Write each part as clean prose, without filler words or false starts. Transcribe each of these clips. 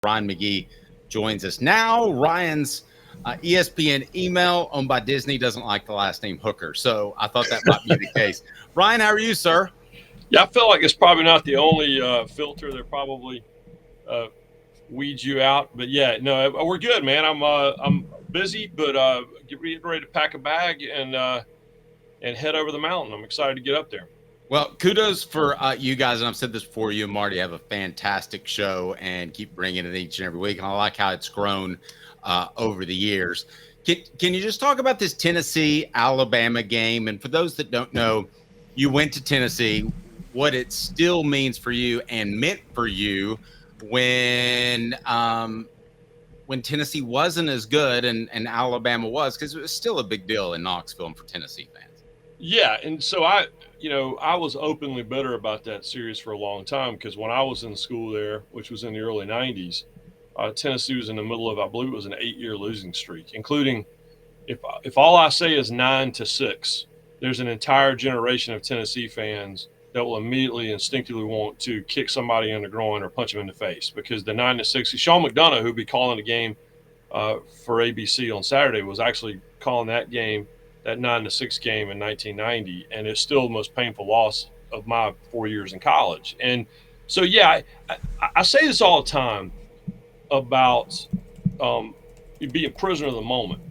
Ryan McGee joins us now. Ryan's ESPN email owned by Disney doesn't like the last name Hooker, so I thought that might be the case. Ryan, how are you, sir? Yeah, I feel like it's probably not the only filter that probably weeds you out, but yeah, no, we're good, man. I'm busy, but getting ready to pack a bag and head over the mountain. I'm excited to get up there. Well, kudos for you guys, and I've said this before. You and Marty have a fantastic show, and keep bringing it each and every week. And I like how it's grown over the years. Can you just talk about this Tennessee-Alabama game? And for those that don't know, you went to Tennessee. What it still means for you and meant for you when Tennessee wasn't as good and Alabama was, because it was still a big deal in Knoxville and for Tennessee fans. Yeah, and so I was openly bitter about that series for a long time because when I was in school there, which was in the early '90s, Tennessee was in the middle of, I believe it was an 8-year losing streak, including if all I say is 9-6, there's an entire generation of Tennessee fans that will immediately instinctively want to kick somebody in the groin or punch them in the face because the 9-6, Sean McDonough, who'd be calling the game for ABC on Saturday, was actually calling that game, that 9-6 game in 1990, and it's still the most painful loss of my 4 years in college. And so, yeah, I say this all the time about being a prisoner of the moment.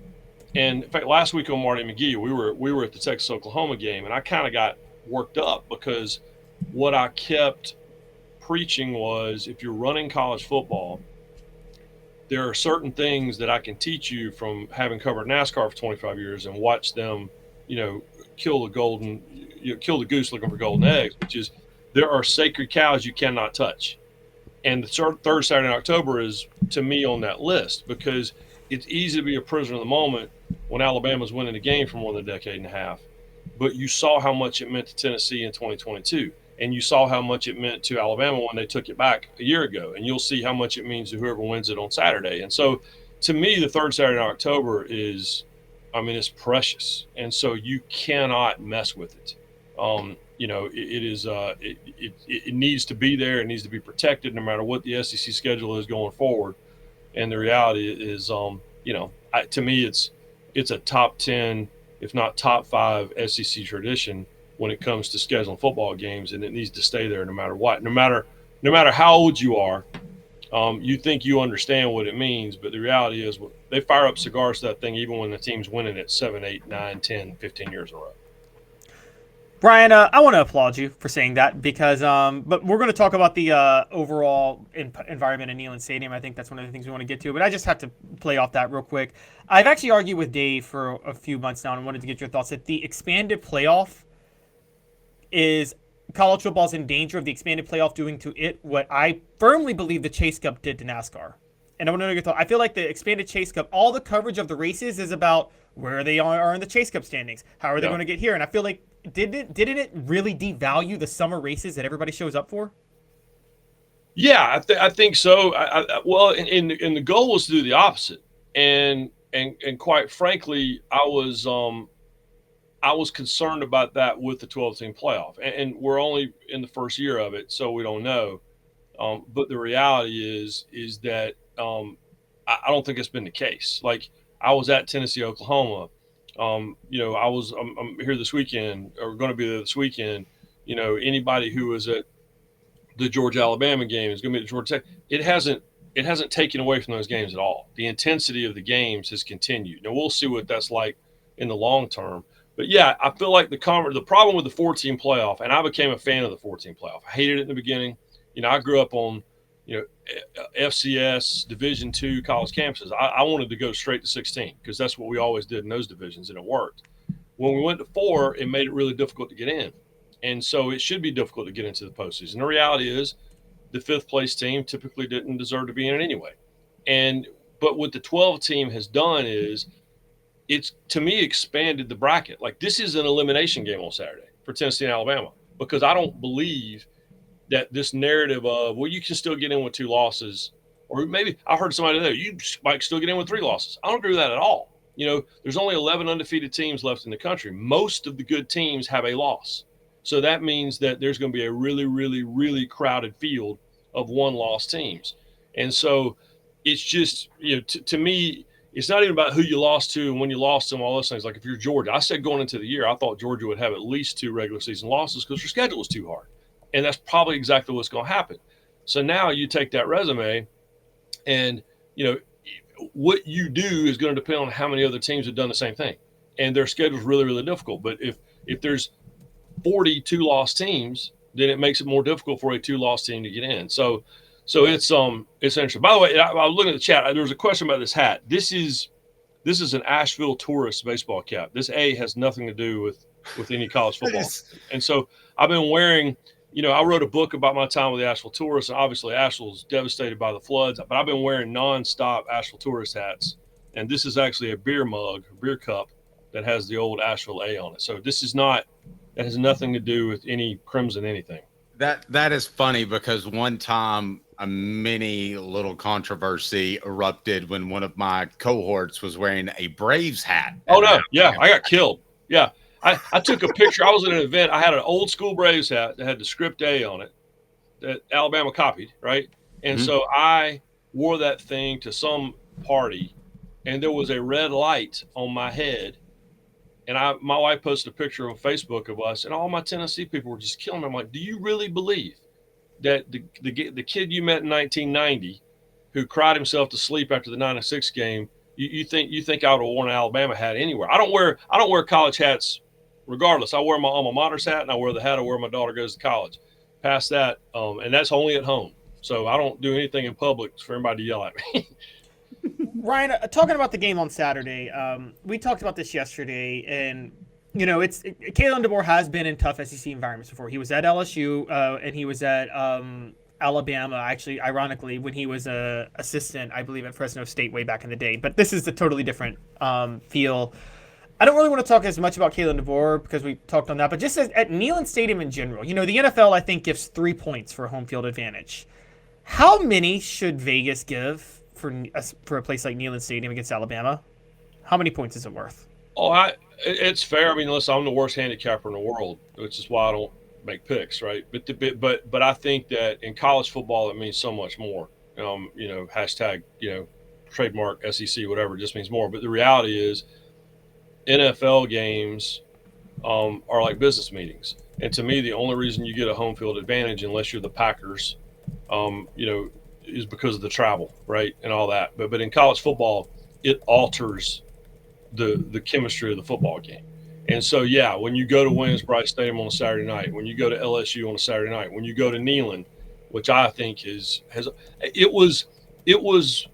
And in fact, last week on Marty McGee, we were at the Texas-Oklahoma game, and I kind of got worked up because what I kept preaching was if you're running college football, there are certain things that I can teach you from having covered NASCAR for 25 years and watch them, kill the goose looking for golden eggs, which is there are sacred cows you cannot touch. And the third Saturday in October is, to me, on that list because it's easy to be a prisoner of the moment when Alabama's winning the game for more than a decade and a half. But you saw how much it meant to Tennessee in 2022. And you saw how much it meant to Alabama when they took it back a year ago. And you'll see how much it means to whoever wins it on Saturday. And so, to me, the third Saturday in October is, it's precious. And so you cannot mess with it. It needs to be there. It needs to be protected no matter what the SEC schedule is going forward. And the reality is, to me, it's a top 10, if not top 5 SEC tradition when it comes to scheduling football games, and it needs to stay there no matter what. No matter how old you are, you think you understand what it means, but the reality is they fire up cigars to that thing even when the team's winning it 7, 8, 9, 10, 15 years in a row. Brian, I want to applaud you for saying that because, but we're going to talk about the overall environment in Neyland Stadium. I think that's one of the things we want to get to, but I just have to play off that real quick. I've actually argued with Dave for a few months now and wanted to get your thoughts that the expanded playoff is college football's in danger of the expanded playoff doing to it what I firmly believe the Chase Cup did to NASCAR. And I want to know your thought. I feel like the expanded Chase Cup, all the coverage of the races is about where they are in the Chase Cup standings. How are they going to get here? And I feel like didn't it really devalue the summer races that everybody shows up for? Yeah, I think so. Well, and the goal was to do the opposite. And quite frankly, I was concerned about that with the 12-team playoff, and we're only in the first year of it, so we don't know. But the reality is that I don't think it's been the case. Like I was at Tennessee, Oklahoma. I'm here this weekend, or going to be there this weekend. Anybody who was at the Georgia Alabama game is going to be at Georgia Tech. It hasn't taken away from those games at all. The intensity of the games has continued. Now we'll see what that's like in the long term. But yeah, I feel like the problem with the 14 playoff, and I became a fan of the 14 playoff. I hated it in the beginning. I grew up on, FCS Division II college campuses. I wanted to go straight to 16 because that's what we always did in those divisions, and it worked. When we went to 4, it made it really difficult to get in. And so it should be difficult to get into the postseason. The reality is the 5th place team typically didn't deserve to be in it anyway. But what the 12 team has done is it's, to me, expanded the bracket. Like this is an elimination game on Saturday for Tennessee and Alabama because I don't believe that this narrative of, well, you can still get in with 2 losses, or maybe I heard somebody there, you might still get in with 3 losses. I don't agree with that at all. There's only 11 undefeated teams left in the country. Most of the good teams have a loss. So that means that there's going to be a really, really, really crowded field of 1-loss teams. And so it's just, to me, it's not even about who you lost to and when you lost them, all those things. Like if you're Georgia, I said going into the year, I thought Georgia would have at least 2 regular season losses because their schedule was too hard. And that's probably exactly what's going to happen. So now you take that resume and, what you do is going to depend on how many other teams have done the same thing. And their schedule is really, really difficult. But if there's 40 2-loss teams, then it makes it more difficult for a 2-loss team to get in. So it's interesting. By the way, I was looking at the chat. There was a question about this hat. This is an Asheville Tourist baseball cap. This A has nothing to do with any college football. And so I've been wearing, I wrote a book about my time with the Asheville Tourists, and obviously Asheville's devastated by the floods, but I've been wearing nonstop Asheville Tourist hats. And this is actually a beer cup that has the old Asheville A on it. So that has nothing to do with any Crimson anything. That is funny because one time a mini little controversy erupted when one of my cohorts was wearing a Braves hat. Oh no, yeah, I got killed. Yeah, I took a picture. I was at an event. I had an old school Braves hat that had the script A on it that Alabama copied, right? And so I wore that thing to some party, and there was a red light on my head. And my wife posted a picture on Facebook of us, and all my Tennessee people were just killing me. I'm like, do you really believe that the kid you met in 1990 who cried himself to sleep after the 96 game, you think I would have worn an Alabama hat anywhere? I don't wear college hats regardless. I wear my alma mater's hat, and I wear the hat I wear my daughter goes to college. Past that, and that's only at home. So I don't do anything in public for everybody to yell at me. Ryan, talking about the game on Saturday, we talked about this yesterday, and Kalen DeBoer has been in tough SEC environments before. He was at LSU, and he was at Alabama, actually, ironically, when he was an assistant, I believe, at Fresno State way back in the day. But this is a totally different feel. I don't really want to talk as much about Kalen DeBoer because we talked on that, but just at Neyland Stadium in general, the NFL, I think, gives 3 points for home field advantage. How many should Vegas give for a place like Neyland Stadium against Alabama? How many points is it worth? Oh, it's fair. I mean, listen, I'm the worst handicapper in the world, which is why I don't make picks, right? But I think that in college football, it means so much more. Hashtag, trademark SEC, whatever, it just means more. But the reality is NFL games are like business meetings. And to me, the only reason you get a home field advantage, unless you're the Packers, is because of the travel, right, and all that. But in college football, it alters the chemistry of the football game. And so, yeah, when you go to Williams-Brice Stadium on a Saturday night, when you go to LSU on a Saturday night, when you go to Neyland, which I think it was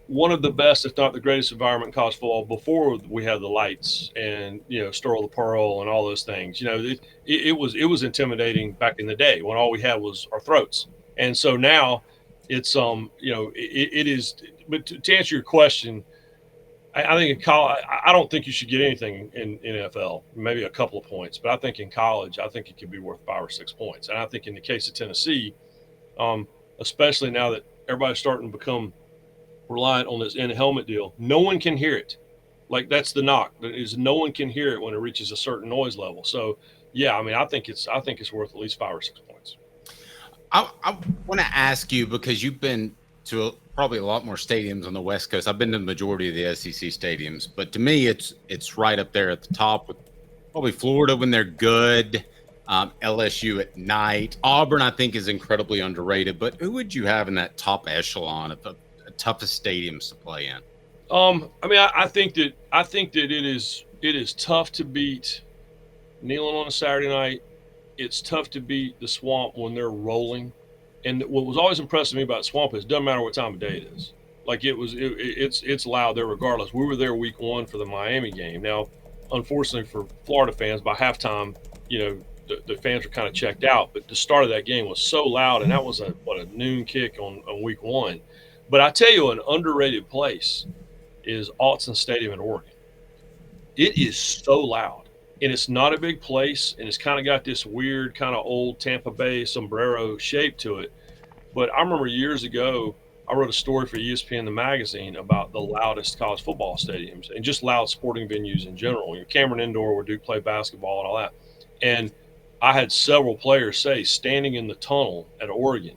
one of the best, if not the greatest environment in college football before we had the lights and, Sterile Apparel and all those things. It was intimidating back in the day when all we had was our throats. And so now it's, it is, but to answer your question, I think in college, I don't think you should get anything in NFL, maybe a couple of points, but I think in college, I think it could be worth 5 or 6 points. And I think in the case of Tennessee, especially now that everybody's starting to become reliant on this in-helmet deal, no one can hear it. Like, that's the knock, is no one can hear it when it reaches a certain noise level. So, yeah, I mean, I think it's worth at least 5 or 6 points. I want to ask you, because you've been to probably a lot more stadiums on the West Coast. I've been to the majority of the SEC stadiums, but to me, it's right up there at the top with probably Florida when they're good, LSU at night. Auburn, I think, is incredibly underrated. But who would you have in that top echelon of the toughest stadiums to play in? I mean, I think that it is tough to beat Neyland on a Saturday night. It's tough to beat the Swamp when they're rolling. And what was always impressive to me about Swamp is it doesn't matter what time of day it is. Like, it's loud there regardless. We were there week 1 for the Miami game. Now, unfortunately for Florida fans, by halftime, the fans were kind of checked out. But the start of that game was so loud, and that was a noon kick on week 1. But I tell you, an underrated place is Autzen Stadium in Oregon. It is so loud. And it's not a big place, and it's kind of got this weird kind of old Tampa Bay sombrero shape to it. But I remember years ago, I wrote a story for ESPN, the magazine, about the loudest college football stadiums and just loud sporting venues in general. Cameron Indoor, where Duke played basketball and all that. And I had several players say, standing in the tunnel at Oregon,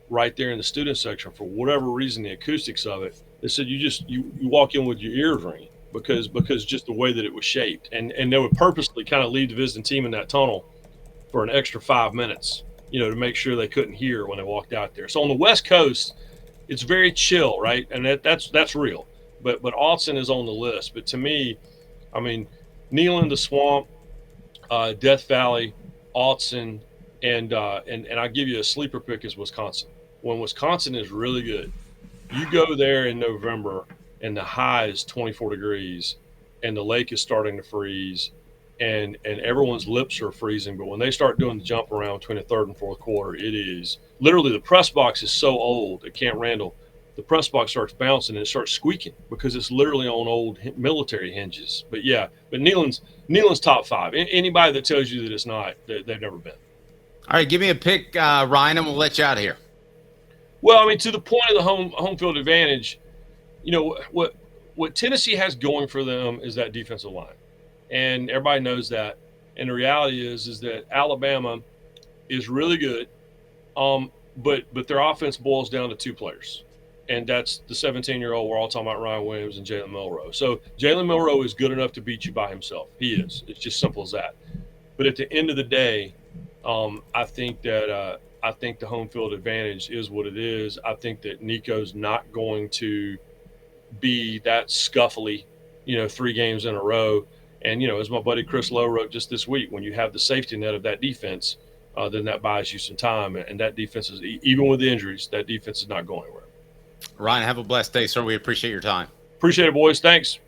right there in the student section. For whatever reason, the acoustics of it, they said you walk in with your ears ringing because just the way that it was shaped, and they would purposely kind of leave the visiting team in that tunnel for an extra 5 minutes, to make sure they couldn't hear when they walked out there. So on the West Coast, it's very chill, right? And that's real. But Autzen is on the list. But to me, I mean, Neyland, the Swamp, Death Valley, Autzen, and I give you a sleeper pick is Wisconsin. When Wisconsin is really good, you go there in November and the high is 24 degrees and the lake is starting to freeze and everyone's lips are freezing. But when they start doing the jump around between the third and fourth quarter, it is literally, the press box is so old at Camp Randall, the press box starts bouncing and it starts squeaking because it's literally on old military hinges. But Neyland's top 5. Anybody that tells you that it's not, they've never been. All right, give me a pick, Ryan, and we'll let you out of here. Well, I mean, to the point of the home field advantage, what Tennessee has going for them is that defensive line, and everybody knows that. And the reality is that Alabama is really good, but their offense boils down to 2 players, and that's the 17-year-old. We're all talking about Ryan Williams and Jalen Milroe. So Jalen Milroe is good enough to beat you by himself. He is. It's just simple as that. But at the end of the day, I think that the home field advantage is what it is. I think that Nico's not going to be that scuffly, 3 games in a row. And, as my buddy Chris Lowe wrote just this week, when you have the safety net of that defense, then that buys you some time. And that defense is, even with the injuries, that defense is not going anywhere. Ryan, have a blessed day, sir. We appreciate your time. Appreciate it, boys. Thanks.